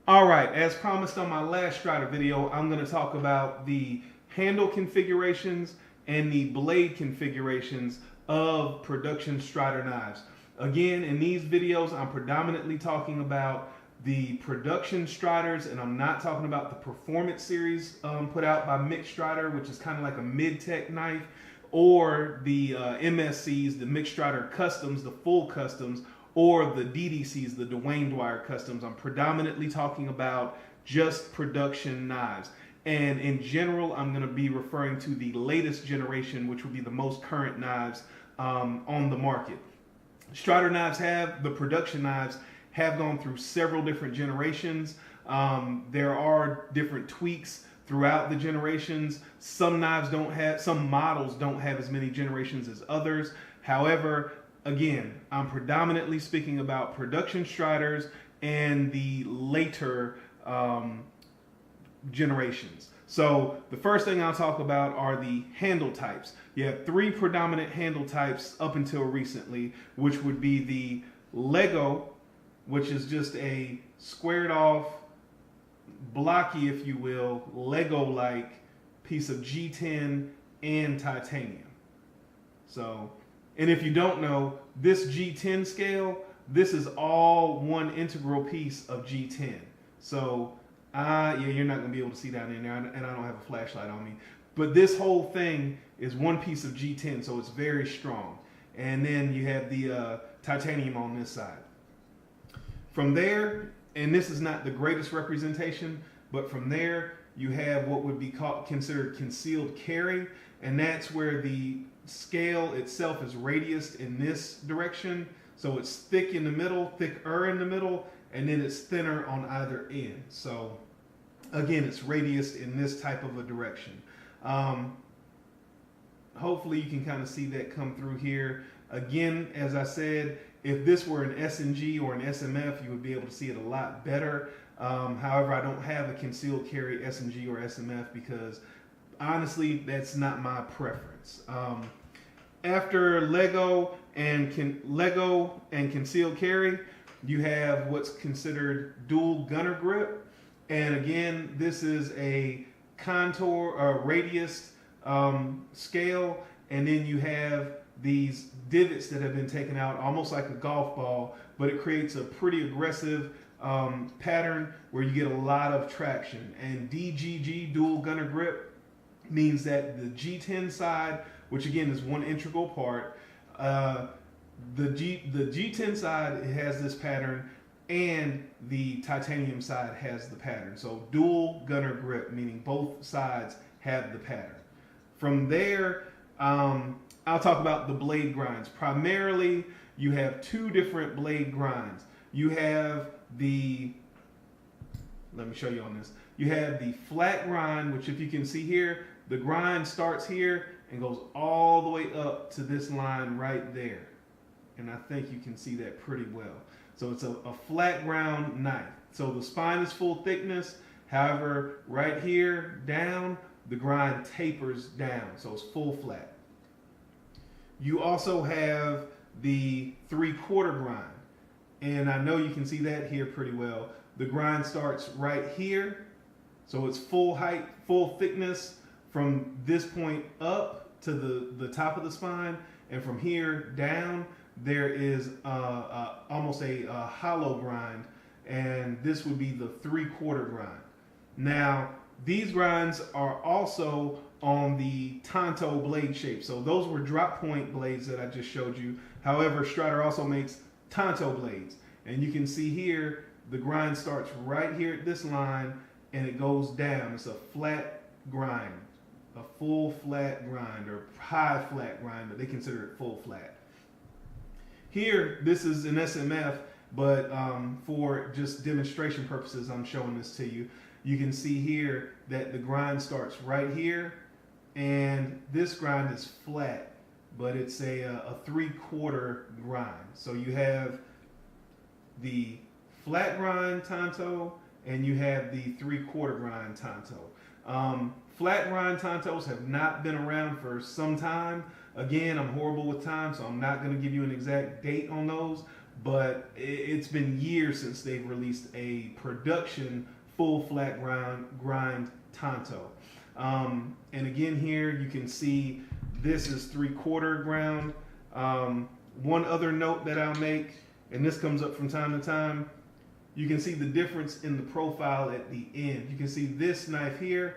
All right, as promised on my last Strider video, I'm going to talk about the handle configurations and the blade configurations of production Strider knives. Again, in these videos, I'm predominantly talking about the production Striders, and I'm not talking about the performance series put out by Mick Strider, which is kind of like a mid-tech knife, or the MSCs, the Mick Strider Customs, the full customs, or the DDCs, the Dwayne Dwyer Customs. I'm predominantly talking about just production knives. And in general, I'm going to be referring to the latest generation, which would be the most current knives on the market. Strider knives the production knives have gone through several different generations. There are different tweaks throughout the generations. Some models don't have as many generations as others. However, again, I'm predominantly speaking about production Striders and the later generations. So the first thing I'll talk about are the handle types. You have three predominant handle types up until recently, which would be the Lego, which is just a squared off, blocky, if you will, Lego-like piece of G10 and titanium. So, and if you don't know, this G10 scale, this is all one integral piece of G10. So, yeah, you're not going to be able to see down in there, and I don't have a flashlight on me. But this whole thing is one piece of G10, so it's very strong. And then you have the titanium on this side. From there, and this is not the greatest representation, but from there, you have what would be considered concealed carry, and that's where the scale itself is radiused in this direction. So it's thicker in the middle, and then it's thinner on either end. So again, it's radiused in this type of a direction. Hopefully you can kind of see that come through here. Again, as I said, if this were an SNG or an SMF, you would be able to see it a lot better. However, I don't have a concealed carry SNG or SMF because honestly, that's not my preference. After Lego and concealed carry, you have what's considered dual gunner grip. And again, this is a contour or radius scale, and then you have these divots that have been taken out almost like a golf ball, but it creates a pretty aggressive pattern where you get a lot of traction. And DGG, dual gunner grip, means that the G10 side, which again is one integral part, the G10 side has this pattern, and the titanium side has the pattern. So dual gunner grip, meaning both sides have the pattern. From there, I'll talk about the blade grinds. Primarily, you have two different blade grinds. You have let me show you on this. You have the flat grind, which if you can see here, the grind starts here and goes all the way up to this line right there. And I think you can see that pretty well. So it's a flat ground knife. So the spine is full thickness. However, right here down, the grind tapers down. So it's full flat. You also have the 3/4 grind. And I know you can see that here pretty well. The grind starts right here. So it's full height, full thickness from this point up to the top of the spine. And from here down, there is almost a hollow grind. And this would be the 3/4 grind. Now, these grinds are also on the Tonto blade shape. So those were drop point blades that I just showed you. However, Strider also makes Tonto blades. And you can see here, the grind starts right here at this line and it goes down. It's a flat grind, a full flat grind or high flat grind, but they consider it full flat. Here, this is an SMF, but for just demonstration purposes, I'm showing this to you. You can see here that the grind starts right here, and this grind is flat, but it's a 3/4 grind. So you have the flat grind Tonto, and you have the 3/4 grind Tonto. Flat grind Tontos have not been around for some time. Again, I'm horrible with time, so I'm not going to give you an exact date on those. but it's been years since they've released a production full flat grind Tonto. And again here you can see this is 3/4 ground. One other note that I'll make, and this comes up from time to time, you can see the difference in the profile at the end. You can see this knife here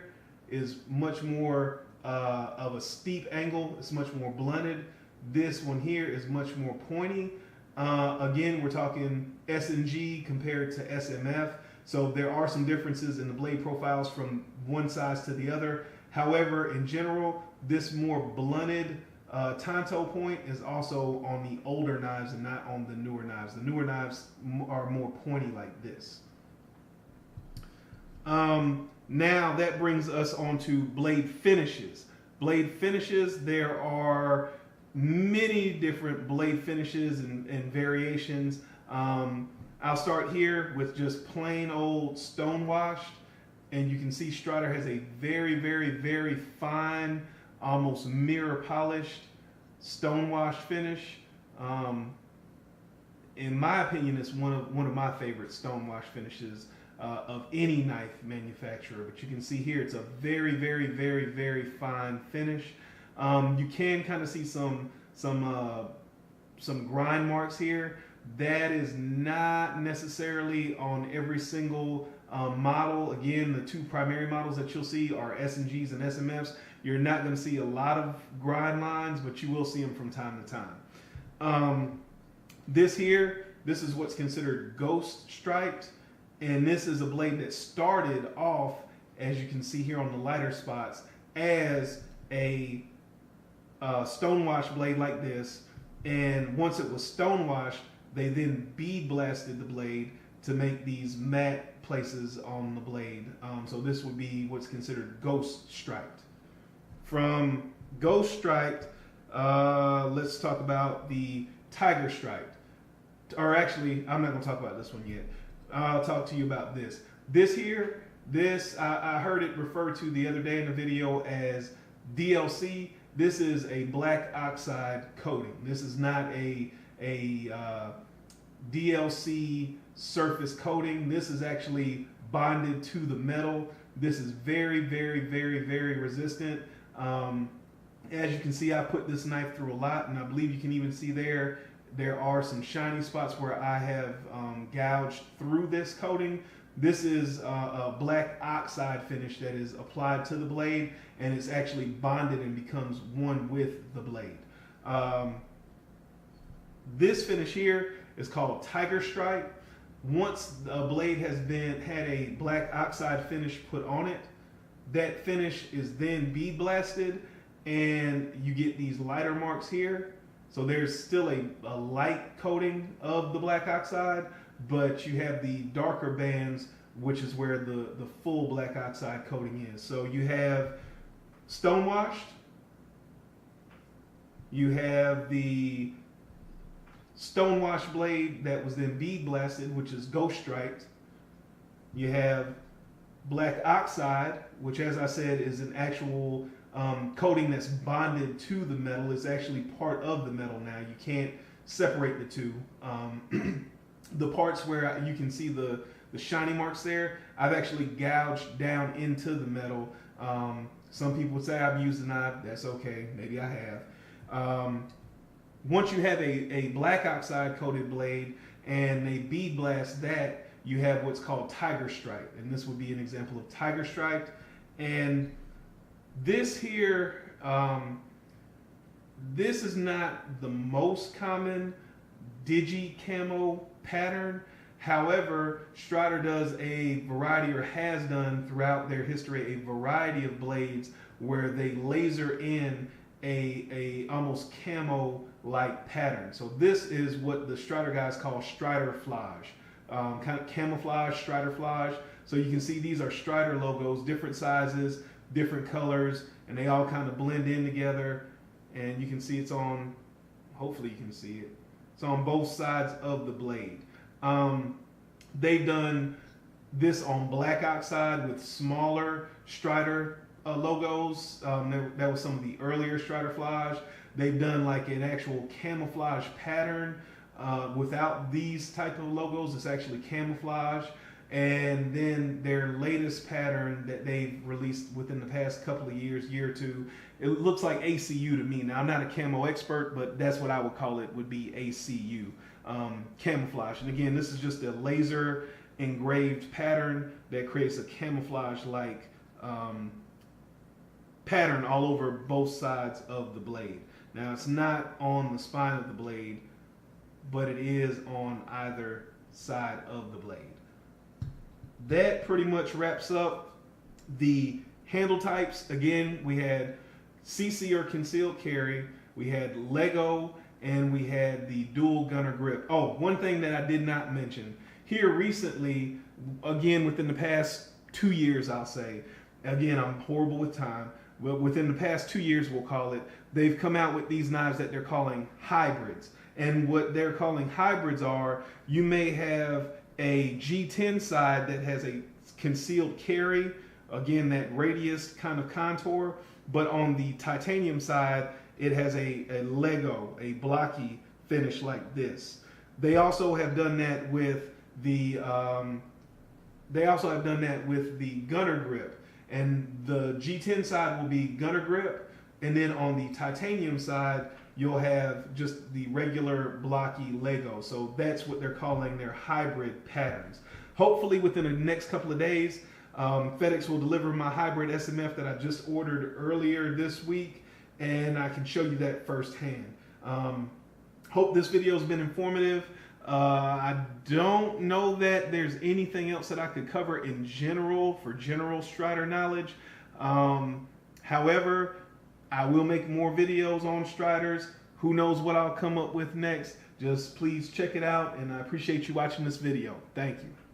is much more of a steep angle. It's much more blunted. This one here is much more pointy. Again, we're talking S&G compared to SMF. So there are some differences in the blade profiles from one size to the other. However, in general, this more blunted Tonto point is also on the older knives and not on the newer knives. The newer knives are more pointy like this. Now that brings us on to blade finishes. Blade finishes, there are many different blade finishes and variations. I'll start here with just plain old stonewashed, and you can see Strider has a very, very, very fine, almost mirror polished stonewash finish. In my opinion, it's one of my favorite stonewash finishes of any knife manufacturer. But you can see here it's a very, very, very, very fine finish. You can kind of see some grind marks here. That is not necessarily on every single model. Again, the two primary models that you'll see are S&Gs and SMFs. You're not going to see a lot of grind lines, but you will see them from time to time. This is what's considered ghost striped, and this is a blade that started off, as you can see here on the lighter spots, as a stonewash blade like this, and once it was stonewashed, they then bead blasted the blade to make these matte places on the blade. So this would be what's considered ghost striped. From ghost striped, let's talk about the tiger striped. Or actually, I'm not going to talk about this one yet. I'll talk to you about this. This here, I heard it referred to the other day in the video as DLC. This is a black oxide coating. This is not a DLC surface coating. This is actually bonded to the metal. This is very, very, very, very resistant. As you can see, I put this knife through a lot, and I believe you can even see there are some shiny spots where I have gouged through this coating. This is a black oxide finish that is applied to the blade, and it's actually bonded and becomes one with the blade. This finish here is called tiger stripe. Once a blade has had a black oxide finish put on it, that finish is then bead blasted, and you get these lighter marks here. So there's still a light coating of the black oxide, but you have the darker bands, which is where the full black oxide coating is. So you have stonewashed, you have the stonewash blade that was then bead blasted, which is ghost striped. You have black oxide, which, as I said, is an actual coating that's bonded to the metal. It's actually part of the metal now. You can't separate the two. The parts where you can see the shiny marks there, I've actually gouged down into the metal. Some people would say I've used a knife. That's okay. Maybe I have. Once you have a black oxide coated blade and they bead blast that, you have what's called tiger stripe, and this would be an example of tiger striped. And this here, this is not the most common digi camo pattern. However, Strider does a variety, or has done throughout their history, a variety of blades where they laser in a almost camo like pattern. So this is what the Strider guys call Strider flage. Kind of camouflage, Strider flage. So you can see these are Strider logos, different sizes, different colors, and they all kind of blend in together. And you can see it's on, hopefully you can see it, it's on both sides of the blade. They've done this on black oxide with smaller Strider logos. That was some of the earlier Strider flage. They've done like an actual camouflage pattern Without these type of logos, it's actually camouflage. And then their latest pattern that they've released within the past couple of years, year or two, it looks like ACU to me. Now, I'm not a camo expert, but that's what I would call it, would be ACU, camouflage. And again, this is just a laser engraved pattern that creates a camouflage-like pattern all over both sides of the blade. Now, it's not on the spine of the blade, but it is on either side of the blade. That pretty much wraps up the handle types. Again, we had CC or concealed carry, we had Lego, and we had the dual gunner grip. Oh, one thing that I did not mention. Here recently, again within the past 2 years, I'll say, again, I'm horrible with time, but within the past 2 years, we'll call it, they've come out with these knives that they're calling hybrids. And what they're calling hybrids are, you may have a G10 side that has a concealed carry, again, that radius kind of contour, but on the titanium side, it has a Lego, a blocky finish like this. They also have done that with the gunner grip, and the G10 side will be gunner grip, and then on the titanium side, you'll have just the regular blocky Lego. So that's what they're calling their hybrid patterns. Hopefully within the next couple of days, FedEx will deliver my hybrid SMF that I just ordered earlier this week, and I can show you that firsthand. Hope this video has been informative. I don't know that there's anything else that I could cover in general for general Strider knowledge. However, I will make more videos on Striders. Who knows what I'll come up with next? Just please check it out, and I appreciate you watching this video. Thank you.